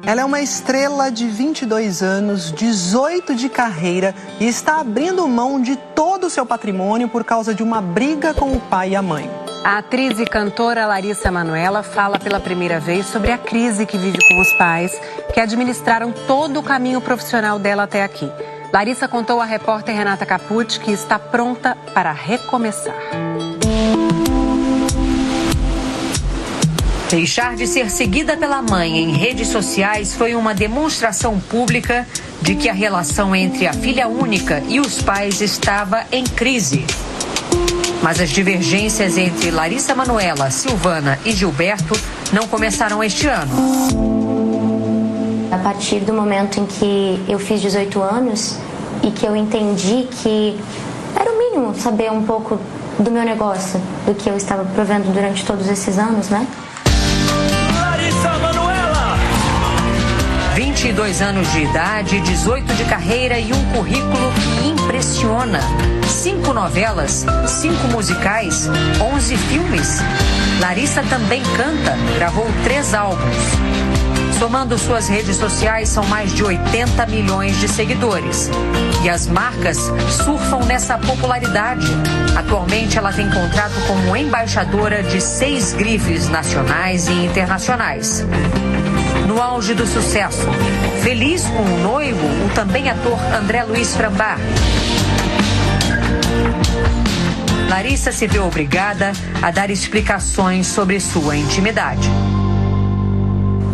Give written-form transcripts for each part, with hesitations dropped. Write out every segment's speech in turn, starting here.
Ela é uma estrela de 22 anos, 18 de carreira e está abrindo mão de todo o seu patrimônio por causa de uma briga com o pai e a mãe. A atriz e cantora Larissa Manoela fala pela primeira vez sobre a crise que vive com os pais, que administraram todo o caminho profissional dela até aqui. Larissa contou à repórter Renata Capucci que está pronta para recomeçar. Deixar de ser seguida pela mãe em redes sociais foi uma demonstração pública de que a relação entre a filha única e os pais estava em crise. Mas as divergências entre Larissa Manoela, Silvana e Gilberto não começaram este ano. A partir do momento em que eu fiz 18 anos e que eu entendi que era o mínimo saber um pouco do meu negócio, do que eu estava provendo durante todos esses anos, né? 22 anos de idade, 18 de carreira e um currículo que impressiona. 5 novelas, 5 musicais, 11 filmes. Larissa também canta, gravou 3 álbuns. Somando suas redes sociais, são mais de 80 milhões de seguidores. E as marcas surfam nessa popularidade. Atualmente, ela tem contrato como embaixadora de 6 grifes nacionais e internacionais. No auge do sucesso, feliz com o noivo, o também ator André Luiz Frambach. Larissa se vê obrigada a dar explicações sobre sua intimidade.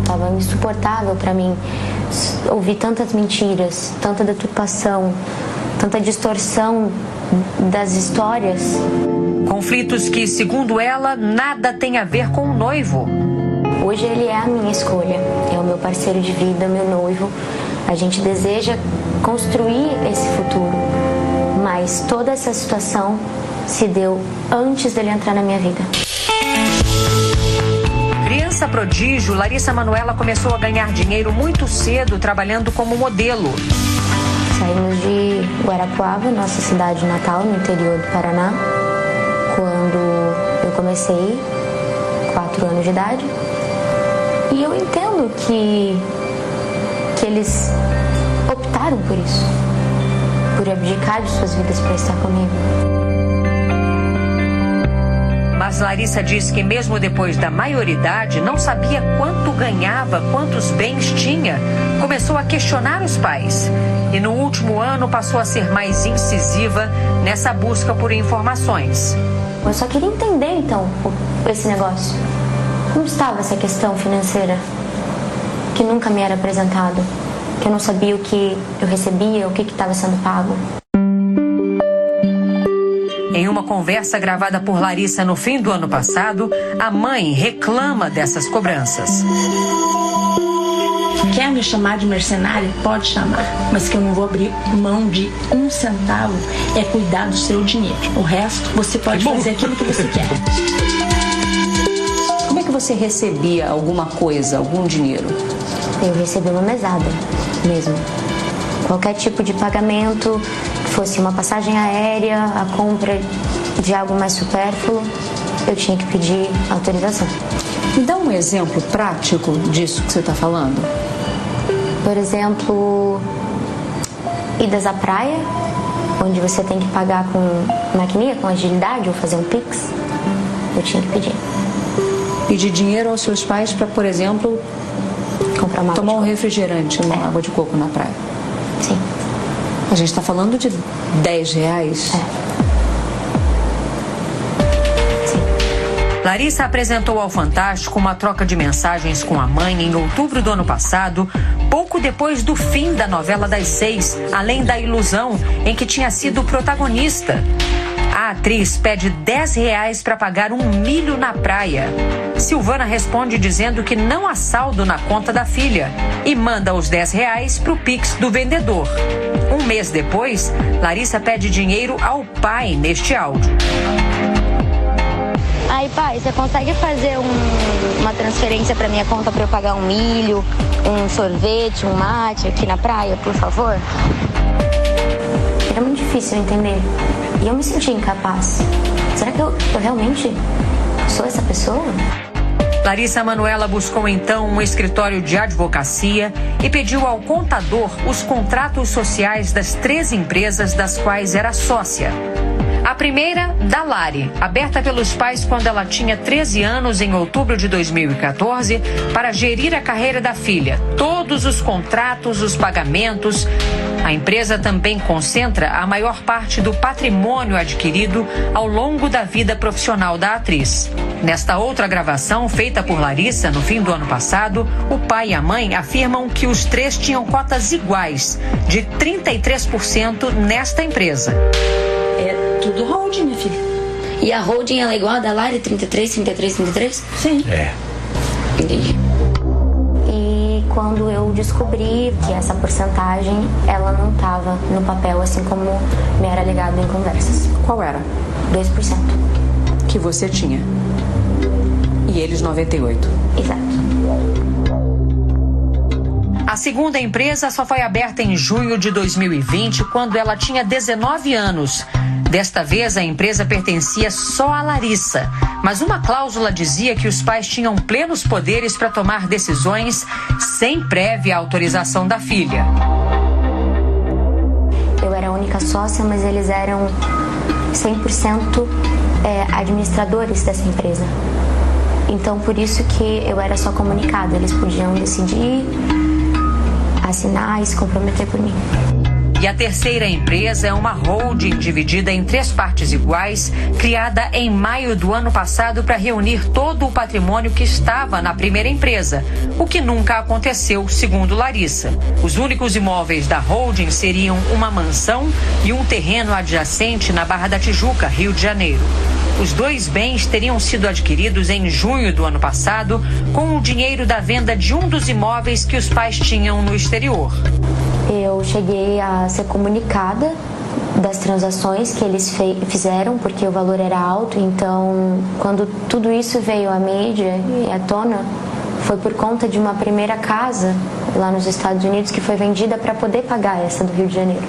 Estava insuportável para mim ouvir tantas mentiras, tanta deturpação, tanta distorção das histórias. Conflitos que, segundo ela, nada tem a ver com o noivo. Hoje ele é a minha escolha, é o meu parceiro de vida, meu noivo. A gente deseja construir esse futuro, mas toda essa situação se deu antes dele entrar na minha vida. Criança prodígio, Larissa Manoela começou a ganhar dinheiro muito cedo trabalhando como modelo. Saímos de Guarapuava, nossa cidade natal, no interior do Paraná, quando eu comecei, 4 anos de idade. E eu entendo que eles optaram por isso, por abdicar de suas vidas para estar comigo. Mas Larissa diz que mesmo depois da maioridade, não sabia quanto ganhava, quantos bens tinha. Começou a questionar os pais. E no último ano passou a ser mais incisiva nessa busca por informações. Eu só queria entender, então, esse negócio. Como estava essa questão financeira que nunca me era apresentada, que eu não sabia o que eu recebia, o que estava sendo pago. Em uma conversa gravada por Larissa no fim do ano passado, a mãe reclama dessas cobranças. Quer me chamar de mercenária? Pode chamar, mas que eu não vou abrir mão de 1 centavo é cuidar do seu dinheiro. O resto, você pode fazer aquilo que você quer. Como é que você recebia alguma coisa, algum dinheiro? Eu recebi uma mesada mesmo. Qualquer tipo de pagamento, fosse uma passagem aérea, a compra de algo mais supérfluo, eu tinha que pedir autorização. Me dá um exemplo prático disso que você está falando. Por exemplo, idas à praia, onde você tem que pagar com maquininha, com agilidade, ou fazer um Pix, eu tinha que pedir. Pedir dinheiro aos seus pais para, por exemplo, comprar uma tomar um refrigerante, uma água de coco na praia. Sim. A gente está falando de R$10. Larissa apresentou ao Fantástico uma troca de mensagens com a mãe em outubro do ano passado, pouco depois do fim da novela das 6, Além da Ilusão, em que tinha sido protagonista. A atriz pede R$10 para pagar um milho na praia. Silvana responde dizendo que não há saldo na conta da filha e manda os R$10 para o Pix do vendedor. Um mês depois, Larissa pede dinheiro ao pai neste áudio. Aí, pai, você consegue fazer uma transferência para minha conta para eu pagar um milho, um sorvete, um mate aqui na praia, por favor? Era muito difícil entender. E eu me senti incapaz. Será que eu realmente sou essa pessoa? Larissa Manoela buscou então um escritório de advocacia e pediu ao contador os contratos sociais das 3 empresas das quais era sócia. A primeira, da Lari, aberta pelos pais quando ela tinha 13 anos em outubro de 2014, para gerir a carreira da filha, todos os contratos, os pagamentos. A empresa também concentra a maior parte do patrimônio adquirido ao longo da vida profissional da atriz. Nesta outra gravação, feita por Larissa no fim do ano passado, o pai e a mãe afirmam que os 3 tinham cotas iguais, de 33% nesta empresa. É tudo holding, minha filha. E a holding, ela é igual a da Lari, 33, 33, 33? Sim. Entendi. E quando eu descobri que essa porcentagem, ela não estava no papel, assim como me era alegado em conversas. Qual era? 2%. Que você tinha. E eles 98%. Exato. A segunda empresa só foi aberta em junho de 2020, quando ela tinha 19 anos. Desta vez, a empresa pertencia só a Larissa, mas uma cláusula dizia que os pais tinham plenos poderes para tomar decisões sem prévia autorização da filha. Eu era a única sócia, mas eles eram 100% administradores dessa empresa. Então, por isso que eu era só comunicada. Eles podiam decidir, assinar e se comprometer por mim. E a terceira empresa é uma holding dividida em 3 partes iguais, criada em maio do ano passado para reunir todo o patrimônio que estava na primeira empresa, o que nunca aconteceu, segundo Larissa. Os únicos imóveis da holding seriam uma mansão e um terreno adjacente na Barra da Tijuca, Rio de Janeiro. Os 2 bens teriam sido adquiridos em junho do ano passado com o dinheiro da venda de um dos imóveis que os pais tinham no exterior. Eu cheguei a ser comunicada das transações que eles fizeram, porque o valor era alto. Então, quando tudo isso veio à mídia e à tona, foi por conta de uma primeira casa lá nos Estados Unidos que foi vendida para poder pagar essa do Rio de Janeiro.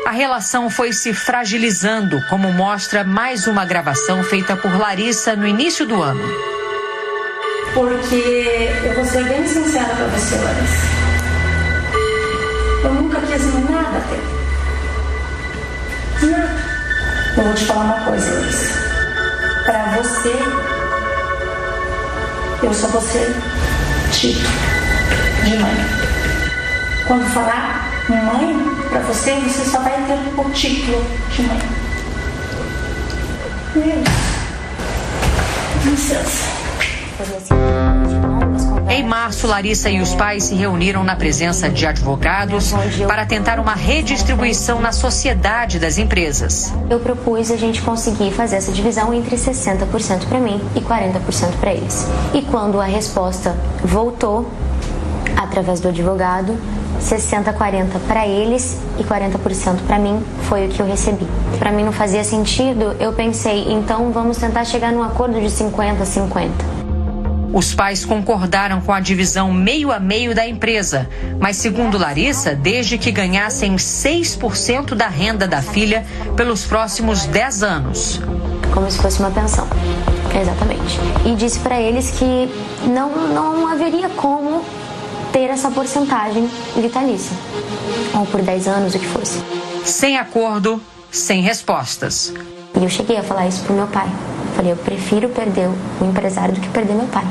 A relação foi se fragilizando, como mostra mais uma gravação feita por Larissa no início do ano. Porque eu vou ser bem sincera pra você, Larissa. Eu nunca quis nada dele. Nada. Eu vou te falar uma coisa, Larissa. Pra você, eu só vou ser título de mãe. Quando falar mãe, pra você, você só vai ter o título de mãe. E é isso. Licença. Em março, Larissa e os pais se reuniram na presença de advogados para tentar uma redistribuição na sociedade das empresas. Eu propus a gente conseguir fazer essa divisão entre 60% para mim e 40% para eles. E quando a resposta voltou, através do advogado, 60-40 para eles e 40% para mim foi o que eu recebi. Para mim não fazia sentido, eu pensei, então vamos tentar chegar num acordo de 50-50. Os pais concordaram com a divisão meio a meio da empresa, mas segundo Larissa, desde que ganhassem 6% da renda da filha pelos próximos 10 anos. Como se fosse uma pensão, exatamente. E disse para eles que não haveria como ter essa porcentagem vitalícia, ou por 10 anos, o que fosse. Sem acordo, sem respostas. E eu cheguei a falar isso pro meu pai. Falei, eu prefiro perder o empresário do que perder meu pai.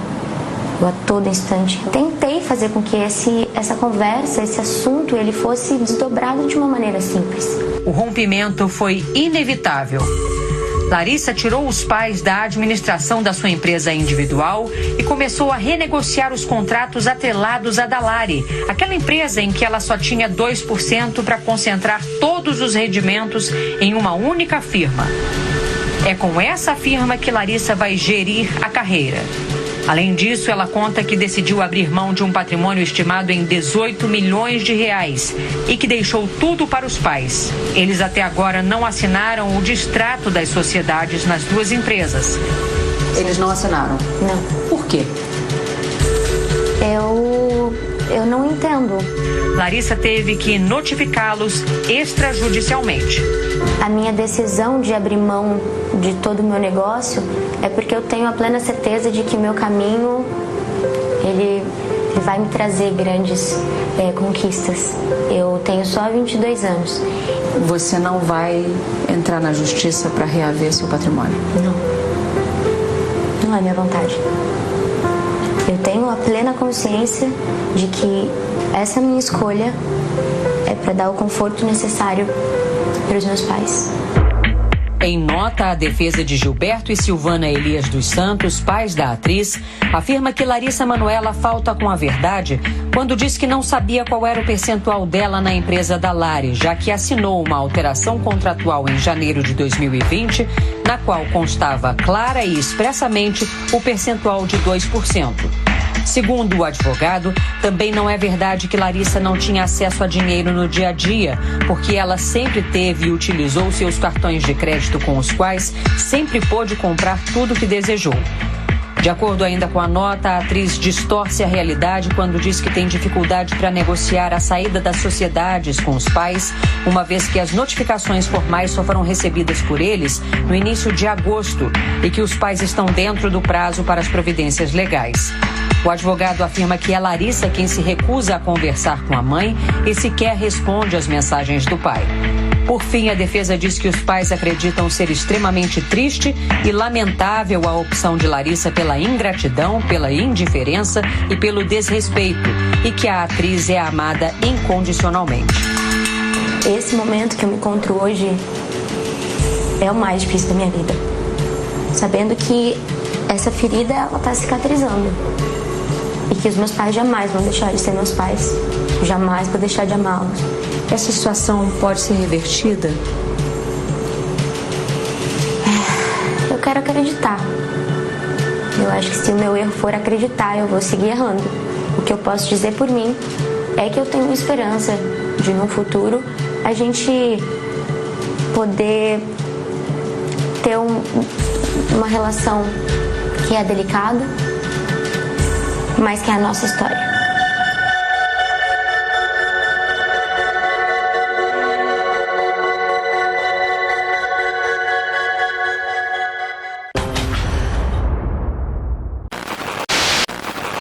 Eu a todo instante tentei fazer com que essa conversa, esse assunto, ele fosse desdobrado de uma maneira simples. O rompimento foi inevitável. Larissa tirou os pais da administração da sua empresa individual e começou a renegociar os contratos atrelados à da Lari, aquela empresa em que ela só tinha 2% para concentrar todos os rendimentos em uma única firma. É com essa firma que Larissa vai gerir a carreira. Além disso, ela conta que decidiu abrir mão de um patrimônio estimado em 18 milhões de reais e que deixou tudo para os pais. Eles até agora não assinaram o distrato das sociedades nas 2 empresas. Eles não assinaram? Não. Por quê? Eu Eu não entendo. Larissa teve que notificá-los extrajudicialmente. A minha decisão de abrir mão de todo o meu negócio é porque eu tenho a plena certeza de que o meu caminho, ele vai me trazer grandes conquistas. Eu tenho só 22 anos. Você não vai entrar na justiça para reaver seu patrimônio? Não é minha vontade. Eu tenho a plena consciência de que essa minha escolha é para dar o conforto necessário para os meus pais. Em nota, a defesa de Gilberto e Silvana Elias dos Santos, pais da atriz, afirma que Larissa Manoela falta com a verdade quando diz que não sabia qual era o percentual dela na empresa da Lari, já que assinou uma alteração contratual em janeiro de 2020, na qual constava clara e expressamente o percentual de 2%. Segundo o advogado, também não é verdade que Larissa não tinha acesso a dinheiro no dia a dia, porque ela sempre teve e utilizou seus cartões de crédito com os quais sempre pôde comprar tudo o que desejou. De acordo ainda com a nota, a atriz distorce a realidade quando diz que tem dificuldade para negociar a saída das sociedades com os pais, uma vez que as notificações formais só foram recebidas por eles no início de agosto e que os pais estão dentro do prazo para as providências legais. O advogado afirma que é Larissa quem se recusa a conversar com a mãe e sequer responde às mensagens do pai. Por fim, a defesa diz que os pais acreditam ser extremamente triste e lamentável a opção de Larissa pela ingratidão, pela indiferença e pelo desrespeito, e que a atriz é amada incondicionalmente. Esse momento que eu me encontro hoje é o mais difícil da minha vida. Sabendo que essa ferida, ela está cicatrizando. E que os meus pais jamais vão deixar de ser meus pais. Jamais vou deixar de amá-los. Essa situação pode ser revertida? Eu quero acreditar. Eu acho que se o meu erro for acreditar, eu vou seguir errando. O que eu posso dizer por mim é que eu tenho esperança de, no futuro, a gente poder ter uma relação que é delicada, mas que é a nossa história.